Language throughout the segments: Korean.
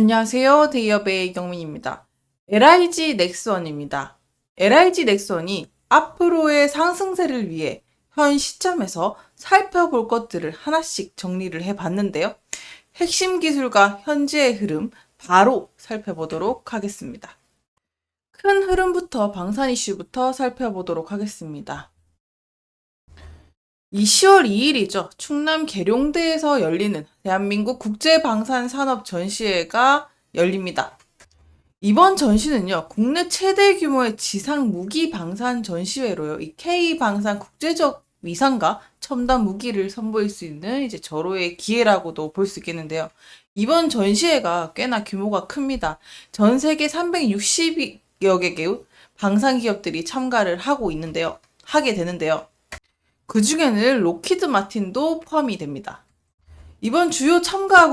안녕하세요. 대기업의 이경민입니다. LIG 넥스원입니다. LIG 넥스원이 앞으로의 상승세를 위해 현 시점에서 살펴볼 것들을 하나씩 정리를 해봤는데요. 핵심 기술과 현재의 흐름 바로 살펴보도록 하겠습니다. 큰 흐름부터 방산 이슈부터 살펴보도록 하겠습니다. 이 10월 2일이죠. 충남 계룡대에서 열리는 대한민국 국제방산산업 전시회가 열립니다. 이번 전시는요, 국내 최대 규모의 지상 무기 방산 전시회로요, 이 K방산 국제적 위상과 첨단 무기를 선보일 수 있는 이제 절호의 기회라고도 볼 수 있겠는데요. 이번 전시회가 꽤나 규모가 큽니다. 전 세계 360여 개의 방산 기업들이 참가를 하게 되는데요. 그 중에는 로키드 마틴도 포함이 됩니다. 이번 주요 참가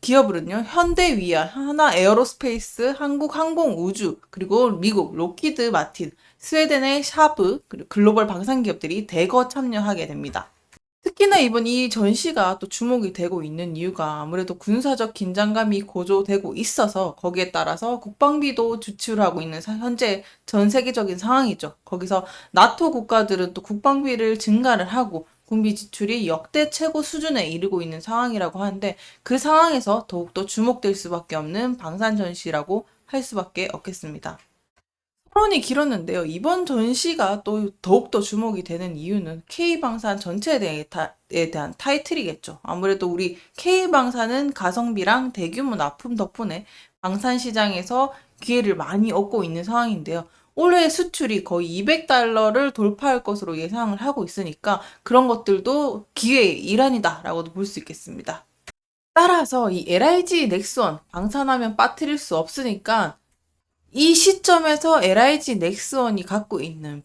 기업으로는요, 현대위아, 하나 에어로스페이스, 한국항공우주, 그리고 미국 로키드 마틴, 스웨덴의 샤브, 그리고 글로벌 방산 기업들이 대거 참여하게 됩니다. 특히나 이번 이 전시가 또 주목이 되고 있는 이유가 아무래도 군사적 긴장감이 고조되고 있어서 거기에 따라서 국방비도 지출하고 있는 현재 전 세계적인 상황이죠. 거기서 나토 국가들은 또 국방비를 증가를 하고 군비 지출이 역대 최고 수준에 이르고 있는 상황이라고 하는데 그 상황에서 더욱더 주목될 수밖에 없는 방산 전시라고 할 수밖에 없겠습니다. 토론이 길었는데요. 이번 전시가 또 더욱더 주목이 되는 이유는 K방산 전체에 대한 타이틀이겠죠. 아무래도 우리 K방산은 가성비랑 대규모 납품 덕분에 방산 시장에서 기회를 많이 얻고 있는 상황인데요. 올해 수출이 거의 200달러를 돌파할 것으로 예상을 하고 있으니까 그런 것들도 기회의 일환이다라고도 볼 수 있겠습니다. 따라서 이 LIG 넥스원 방산하면 빠뜨릴 수 없으니까 이 시점에서 LIG 넥스원이 갖고 있는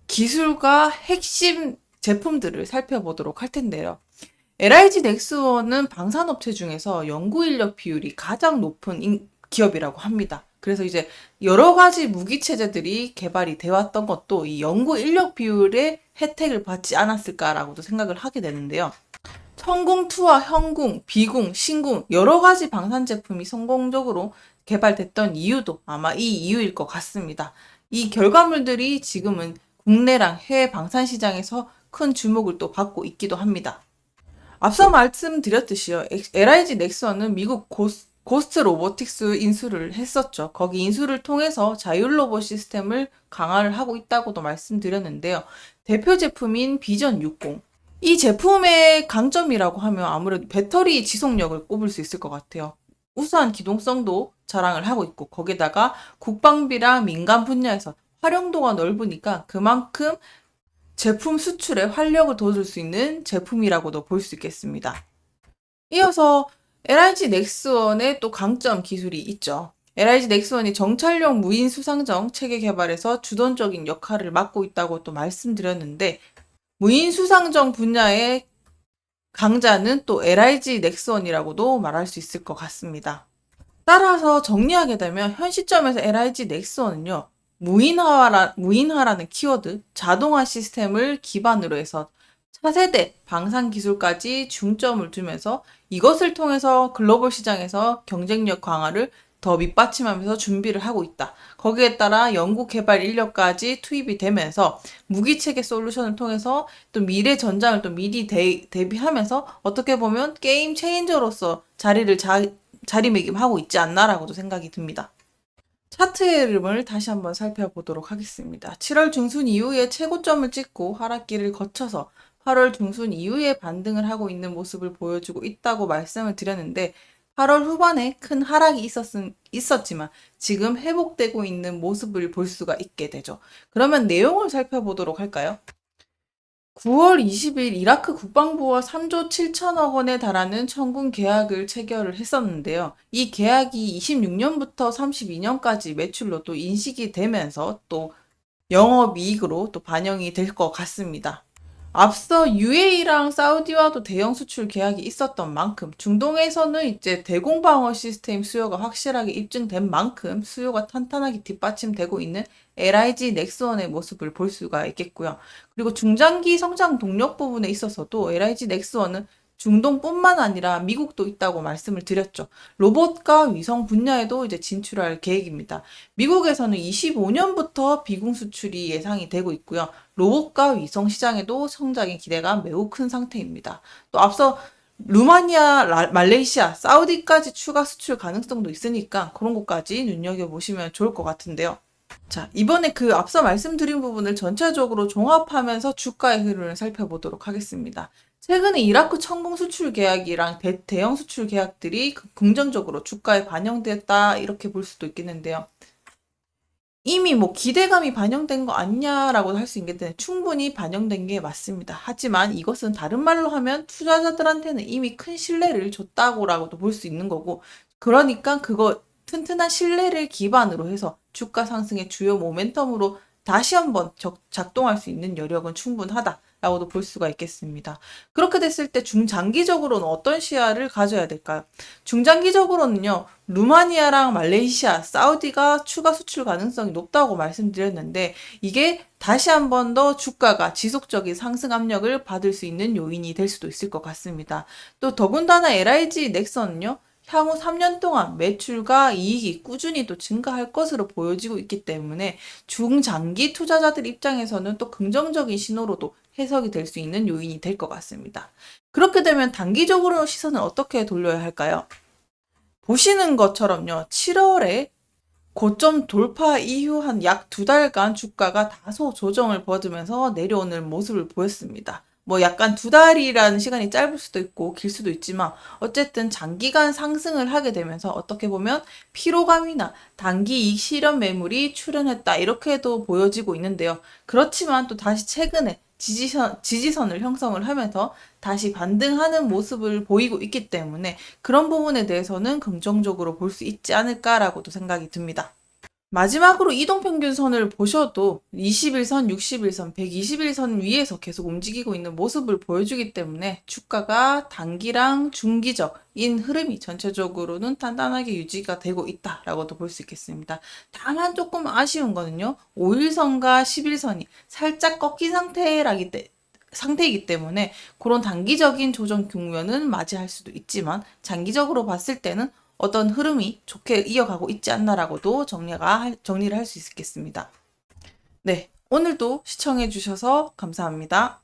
기술과 핵심 제품들을 살펴보도록 할 텐데요. LIG 넥스원은 방산업체 중에서 연구 인력 비율이 가장 높은 기업이라고 합니다. 그래서 이제 여러 가지 무기 체제들이 개발이 되어 왔던 것도 이 연구 인력 비율의 혜택을 받지 않았을까라고도 생각을 하게 되는데요. 천궁2와 현궁, 비궁, 신궁 여러 가지 방산 제품이 성공적으로 개발됐던 이유도 아마 이 이유일 것 같습니다. 이 결과물들이 지금은 국내랑 해외 방산 시장에서 큰 주목을 또 받고 있기도 합니다. 앞서 말씀드렸듯이요. LIG 넥슨은 미국 고스트 로보틱스 인수를 했었죠. 거기 인수를 통해서 자율 로봇 시스템을 강화를 하고 있다고도 말씀드렸는데요. 대표 제품인 비전 60. 이 제품의 강점이라고 하면 아무래도 배터리 지속력을 꼽을 수 있을 것 같아요. 우수한 기동성도 자랑을 하고 있고 거기다가 국방비랑 민간 분야에서 활용도가 넓으니까 그만큼 제품 수출에 활력을 돋을 수 있는 제품이라고도 볼 수 있겠습니다. 이어서 LIG 넥스원의 또 강점 기술이 있죠. LIG 넥스원이 정찰용 무인 수상정 체계 개발에서 주도적인 역할을 맡고 있다고 또 말씀드렸는데 무인 수상정 분야의 강자는 또 LIG 넥스원이라고도 말할 수 있을 것 같습니다. 따라서 정리하게 되면 현 시점에서 LIG 넥스원은요. 무인화라는 키워드, 자동화 시스템을 기반으로 해서 차세대 방산 기술까지 중점을 두면서 이것을 통해서 글로벌 시장에서 경쟁력 강화를 더 밑받침하면서 준비를 하고 있다. 거기에 따라 연구 개발 인력까지 투입이 되면서 무기체계 솔루션을 통해서 또 미래 전장을 또 미리 대비하면서 어떻게 보면 게임 체인저로서 자리매김하고 있지 않나라고도 생각이 듭니다. 차트의 흐름을 다시 한번 살펴보도록 하겠습니다. 7월 중순 이후에 최고점을 찍고 하락기를 거쳐서 8월 중순 이후에 반등을 하고 있는 모습을 보여주고 있다고 말씀을 드렸는데 8월 후반에 큰 하락이 있었지만 지금 회복되고 있는 모습을 볼 수가 있게 되죠. 그러면 내용을 살펴보도록 할까요? 9월 20일 이라크 국방부와 3조 7천억 원에 달하는 청군 계약을 체결을 했었는데요. 이 계약이 26년부터 32년까지 매출로 또 인식이 되면서 또 영업이익으로 또 반영이 될 것 같습니다. 앞서 UAE랑 사우디와도 대형 수출 계약이 있었던 만큼 중동에서는 이제 대공방어 시스템 수요가 확실하게 입증된 만큼 수요가 탄탄하게 뒷받침되고 있는 LIG 넥스원의 모습을 볼 수가 있겠고요. 그리고 중장기 성장 동력 부분에 있어서도 LIG 넥스원은 중동뿐만 아니라 미국도 있다고 말씀을 드렸죠. 로봇과 위성 분야에도 이제 진출할 계획입니다. 미국에서는 25년부터 비공 수출이 예상이 되고 있고요. 로봇과 위성 시장에도 성장의 기대가 매우 큰 상태입니다. 또 앞서 루마니아, 말레이시아, 사우디까지 추가 수출 가능성도 있으니까 그런 것까지 눈여겨보시면 좋을 것 같은데요. 자, 이번에 그 앞서 말씀드린 부분을 전체적으로 종합하면서 주가의 흐름을 살펴보도록 하겠습니다. 최근에 이라크 천공 수출 계약이랑 대형 수출 계약들이 긍정적으로 주가에 반영됐다 이렇게 볼 수도 있겠는데요. 이미 뭐 기대감이 반영된 거 아니냐라고 할 수 있겠는데 충분히 반영된 게 맞습니다. 하지만 이것은 다른 말로 하면 투자자들한테는 이미 큰 신뢰를 줬다고라고도 볼 수 있는 거고, 그러니까 그거 튼튼한 신뢰를 기반으로 해서 주가 상승의 주요 모멘텀으로 다시 한번 작동할 수 있는 여력은 충분하다라고도 볼 수가 있겠습니다. 그렇게 됐을 때 중장기적으로는 어떤 시야를 가져야 될까요? 중장기적으로는요, 루마니아랑 말레이시아, 사우디가 추가 수출 가능성이 높다고 말씀드렸는데, 이게 다시 한 번 더 주가가 지속적인 상승 압력을 받을 수 있는 요인이 될 수도 있을 것 같습니다. 또 더군다나 LIG 넥슨은요, 향후 3년 동안 매출과 이익이 꾸준히 또 증가할 것으로 보여지고 있기 때문에 중장기 투자자들 입장에서는 또 긍정적인 신호로도 해석이 될 수 있는 요인이 될 것 같습니다. 그렇게 되면 단기적으로 시선을 어떻게 돌려야 할까요? 보시는 것처럼요, 7월에 고점 돌파 이후 한 약 2달간 주가가 다소 조정을 받으면서 내려오는 모습을 보였습니다. 뭐 약간 2달이라는 시간이 짧을 수도 있고 길 수도 있지만 어쨌든 장기간 상승을 하게 되면서 어떻게 보면 피로감이나 단기 이익 실현 매물이 출현했다 이렇게도 보여지고 있는데요. 그렇지만 또 다시 최근에 지지선을 형성을 하면서 다시 반등하는 모습을 보이고 있기 때문에 그런 부분에 대해서는 긍정적으로 볼 수 있지 않을까라고도 생각이 듭니다. 마지막으로 이동평균선을 보셔도 21선, 61선, 121선 위에서 계속 움직이고 있는 모습을 보여주기 때문에 주가가 단기랑 중기적인 흐름이 전체적으로는 단단하게 유지가 되고 있다라고도 볼 수 있겠습니다. 다만 조금 아쉬운 거는요, 5일선과 11선이 살짝 꺾인 상태이기 때문에 그런 단기적인 조정 국면은 맞이할 수도 있지만 장기적으로 봤을 때는 어떤 흐름이 좋게 이어가고 있지 않나라고도 정리를 할 수 있겠습니다. 네, 오늘도 시청해 주셔서 감사합니다.